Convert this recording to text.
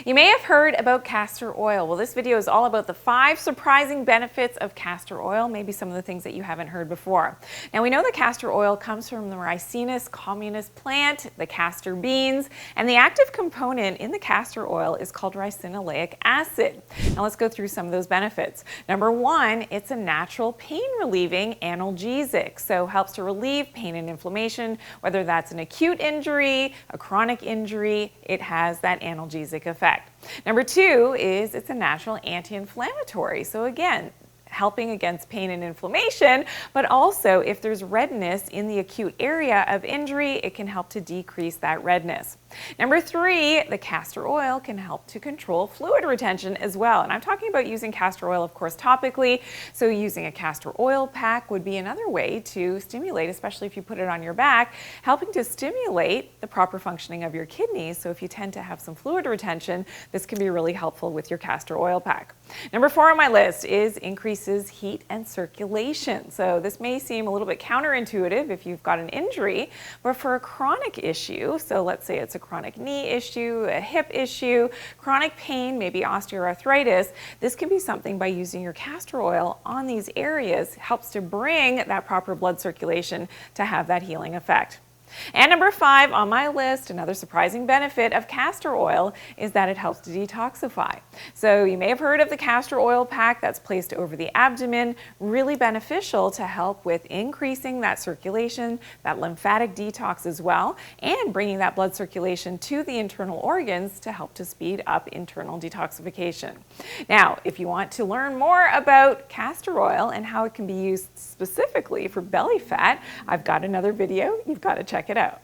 You may have heard about castor oil. Well, this video is all about the 5 surprising benefits of castor oil, maybe some of the things that you haven't heard before. Now, we know that castor oil comes from the Ricinus communis plant, the castor beans, and the active component in the castor oil is called ricinoleic acid. Now, let's go through some of those benefits. Number 1, it's a natural pain-relieving analgesic, so helps to relieve pain and inflammation, whether that's an acute injury, a chronic injury, it has that analgesic effect. Number 2 is it's a natural anti-inflammatory. So again, helping against pain and inflammation, but also if there's redness in the acute area of injury, it can help to decrease that redness. Number 3, the castor oil can help to control fluid retention as well. And I'm talking about using castor oil, of course, topically. So using a castor oil pack would be another way to stimulate, especially if you put it on your back, helping to stimulate the proper functioning of your kidneys. So if you tend to have some fluid retention, this can be really helpful with your castor oil pack. Number 4 on my list is increases heat and circulation. So this may seem a little bit counterintuitive if you've got an injury, but for a chronic issue, so let's say it's a chronic knee issue, a hip issue, chronic pain, maybe osteoarthritis, this can be something by using your castor oil on these areas, helps to bring that proper blood circulation to have that healing effect. And number 5 on my list, another surprising benefit of castor oil is that it helps to detoxify. So you may have heard of the castor oil pack that's placed over the abdomen, really beneficial to help with increasing that circulation, that lymphatic detox as well, and bringing that blood circulation to the internal organs to help to speed up internal detoxification. Now, if you want to learn more about castor oil and how it can be used specifically for belly fat, I've got another video. You've got to check it out.